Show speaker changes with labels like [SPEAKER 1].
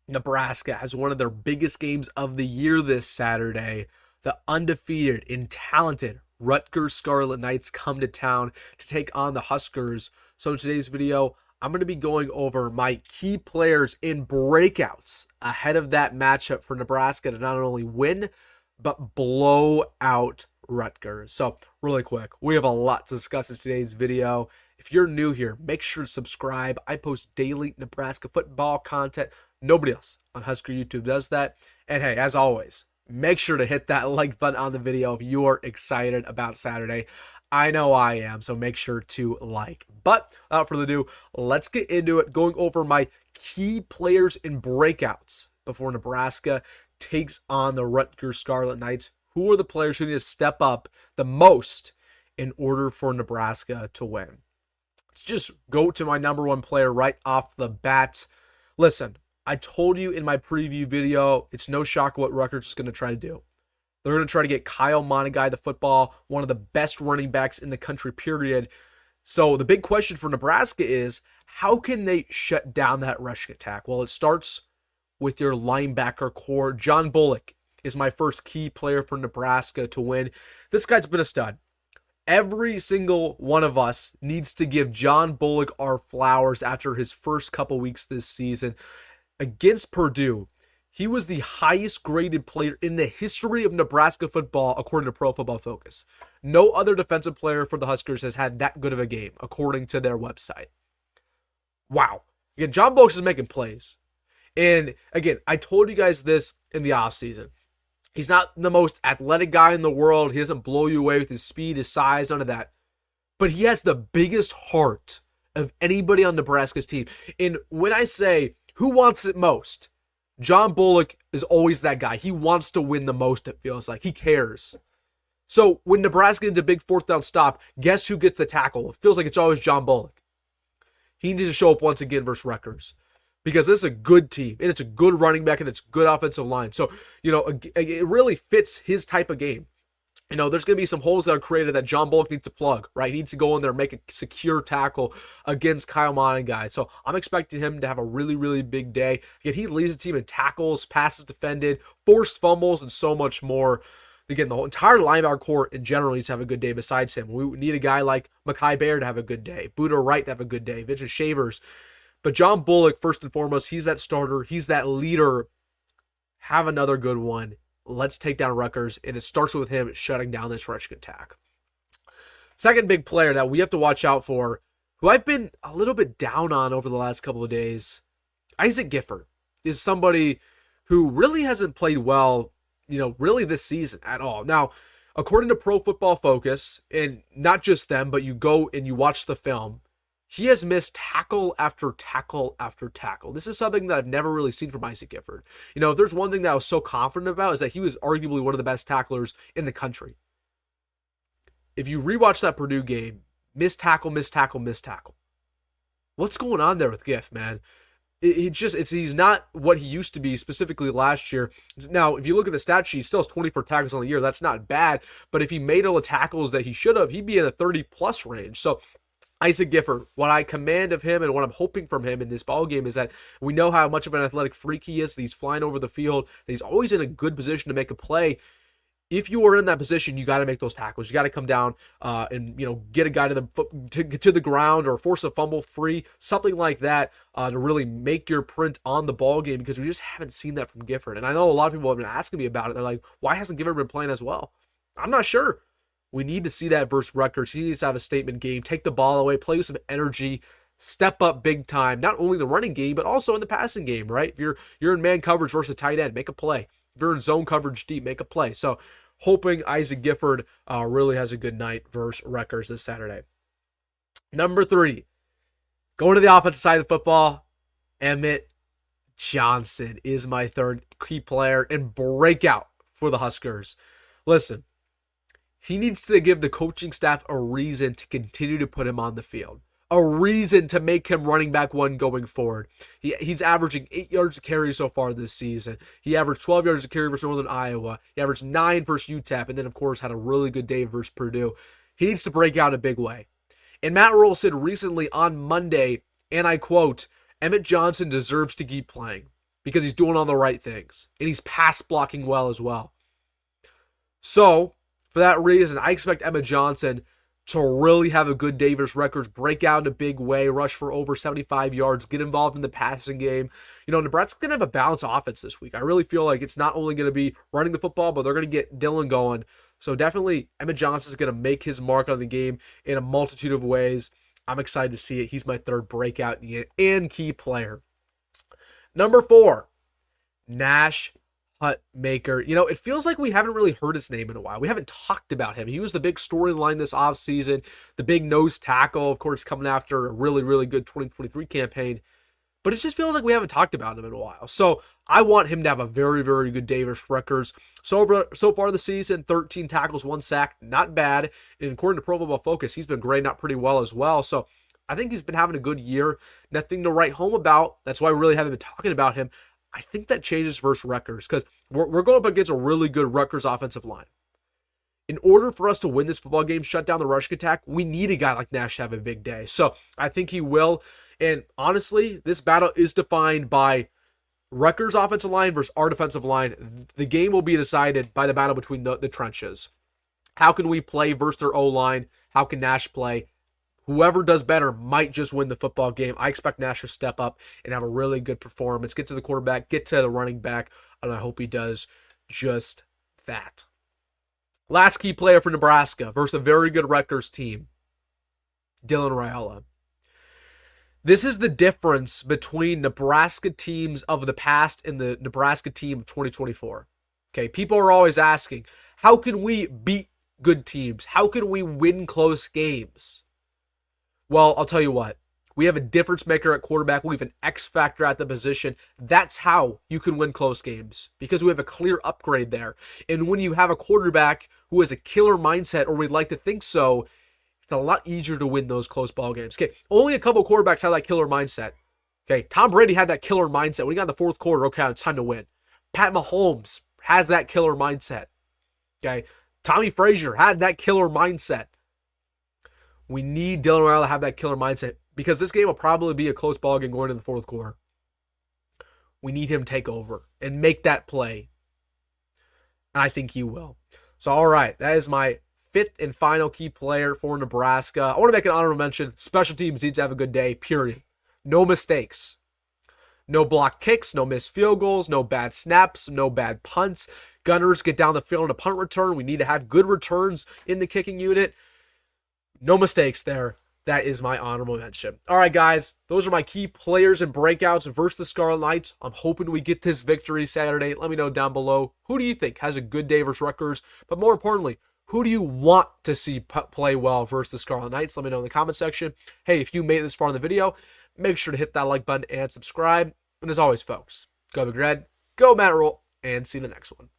[SPEAKER 1] Nebraska has one of their biggest games of the year this Saturday. The undefeated and talented Rutgers Scarlet Knights come to town to take on the Huskers. So in today's video, I'm going to be going over my key players in breakouts ahead of that matchup for Nebraska to not only win, but blow out Rutgers. So really quick, we have a lot to discuss in today's video. If you're new here, make sure to subscribe. I post daily Nebraska football content. Nobody else on Husker YouTube does that. And hey, as always, make sure to hit that like button on the video if you are excited about Saturday. I know I am, so make sure to like. But without further ado, let's get into it, going over my key players in breakouts before Nebraska takes on the Rutgers Scarlet Knights. Who are the players who need to step up the most in order for Nebraska to win? Let's just go to my number one player right off the bat. Listen, I told you in my preview video, it's no shock what Rutgers is going to try to do. They're going to try to get Kyle Monaghan the football, one of the best running backs in the country, period. So the big question for Nebraska is, how can they shut down that rushing attack? Well, it starts with your linebacker core. John Bullock is my first key player for Nebraska to win. This guy's been a stud. Every single one of us needs to give John Bullock our flowers after his first couple weeks this season. Against Purdue, he was the highest graded player in the history of Nebraska football, according to Pro Football Focus. No other defensive player for the Huskers has had that good of a game, according to their website. Wow. Again, John Bullock is making plays. And again, I told you guys this in the offseason. He's not the most athletic guy in the world. He doesn't blow you away with his speed, his size, none of that. But he has the biggest heart of anybody on Nebraska's team. And when I say who wants it most, John Bullock is always that guy. He wants to win the most, it feels like. He cares. So when Nebraska needs a big fourth down stop, guess who gets the tackle? It feels like it's always John Bullock. He needs to show up once again versus Rutgers, because this is a good team, and it's a good running back, and it's a good offensive line. So, it really fits his type of game. There's going to be some holes that are created that John Bullock needs to plug, right? He needs to go in there and make a secure tackle against Kyle Monaghan. So I'm expecting him to have a really, really big day. Again, he leads the team in tackles, passes defended, forced fumbles, and so much more. Again, the whole entire linebacker core in general needs to have a good day besides him. We need a guy like Mekhi Baird to have a good day, Buda Wright to have a good day, Vincent Shavers. But John Bullock, first and foremost, he's that starter. He's that leader. Have another good one. Let's take down Rutgers, and it starts with him shutting down this rushing attack. Second big player that we have to watch out for, who I've been a little bit down on over the last couple of days, Isaac Gifford, is somebody who really hasn't played well, really this season at all. Now, according to Pro Football Focus, and not just them, but you go and you watch the film, he has missed tackle after tackle after tackle. This is something that I've never really seen from Isaac Gifford. If there's one thing that I was so confident about, is that he was arguably one of the best tacklers in the country. If you rewatch that Purdue game, missed tackle, missed tackle, missed tackle. What's going on there with Giff, man? He's not what he used to be, specifically last year. Now, if you look at the stat sheet, he still has 24 tackles on the year. That's not bad. But if he made all the tackles that he should have, he'd be in the 30-plus range. So Isaac Gifford, what I command of him and what I'm hoping from him in this ball game is that we know how much of an athletic freak he is, that he's flying over the field, that he's always in a good position to make a play. If you are in that position, you got to make those tackles. You got to come down and get a guy to the ground, or force a fumble free, something like that, to really make your print on the ball game, because we just haven't seen that from Gifford. And I know a lot of people have been asking me about it. They're like, why hasn't Gifford been playing as well? I'm not sure. We need to see that versus Rutgers. He needs to have a statement game, take the ball away, play with some energy, step up big time, not only in the running game, but also in the passing game, right? If you're in man coverage versus a tight end, make a play. If you're in zone coverage deep, make a play. So hoping Isaac Gifford really has a good night versus Rutgers this Saturday. Number 3, going to the offensive side of the football, Emmett Johnson is my third key player in breakout for the Huskers. Listen, he needs to give the coaching staff a reason to continue to put him on the field. A reason to make him running back one going forward. He's averaging 8 yards a carry so far this season. He averaged 12 yards a carry versus Northern Iowa. He averaged 9 versus UTEP, and then, of course, had a really good day versus Purdue. He needs to break out in a big way. And Matt Rhule said recently on Monday, and I quote, Emmett Johnson deserves to keep playing. because he's doing all the right things. And he's pass blocking well as well. So, for that reason, I expect Emma Johnson to really have a good day versus Rutgers, break out in a big way, rush for over 75 yards, get involved in the passing game. Nebraska's going to have a balanced offense this week. I really feel like it's not only going to be running the football, but they're going to get Dylan going. So definitely, Emma Johnson's going to make his mark on the game in a multitude of ways. I'm excited to see it. He's my third breakout and key player. Number 4, Nash Hutmaker. It feels like we haven't really heard his name in a while. We haven't talked about him. He was the big storyline this offseason, the big nose tackle, of course, coming after a really, really good 2023 campaign. But it just feels like we haven't talked about him in a while. So I want him to have a very, very good day versus Rutgers. So far this season, 13 tackles, 1 sack, not bad. And according to Pro Football Focus, he's been grading out pretty well as well. So I think he's been having a good year. Nothing to write home about. That's why we really haven't been talking about him. I think that changes versus Rutgers because we're going up against a really good Rutgers offensive line. In order for us to win this football game, shut down the rushing attack, we need a guy like Nash to have a big day. So I think he will. And honestly, this battle is defined by Rutgers' offensive line versus our defensive line. The game will be decided by the battle between the trenches. How can we play versus their O-line? How can Nash play? Whoever does better might just win the football game. I expect Nash to step up and have a really good performance, get to the quarterback, get to the running back, and I hope he does just that. Last key player for Nebraska versus a very good Rutgers team, Dylan Raiola. This is the difference between Nebraska teams of the past and the Nebraska team of 2024. Okay, people are always asking, how can we beat good teams? How can we win close games? Well, I'll tell you what. We have a difference maker at quarterback. We have an X factor at the position. That's how you can win close games because we have a clear upgrade there. And when you have a quarterback who has a killer mindset, or we'd like to think so, it's a lot easier to win those close ball games. Okay, only a couple quarterbacks have that killer mindset. Okay, Tom Brady had that killer mindset when he got in the fourth quarter. Okay, it's time to win. Pat Mahomes has that killer mindset. Okay, Tommy Frazier had that killer mindset. We need Dylan Raiola to have that killer mindset because this game will probably be a close ball game going into the fourth quarter. We need him to take over and make that play. And I think he will. So, all right, that is my 5th and final key player for Nebraska. I want to make an honorable mention. Special teams needs to have a good day, period. No mistakes. No blocked kicks, no missed field goals, no bad snaps, no bad punts. Gunners get down the field on a punt return. We need to have good returns in the kicking unit. No mistakes there. That is my honorable mention. All right, guys. Those are my key players and breakouts versus the Scarlet Knights. I'm hoping we get this victory Saturday. Let me know down below. Who do you think has a good day versus Rutgers? But more importantly, who do you want to see play well versus the Scarlet Knights? Let me know in the comment section. Hey, if you made it this far in the video, make sure to hit that like button and subscribe. And as always, folks, go Big Red, go Matt Rhule, and see you in the next one.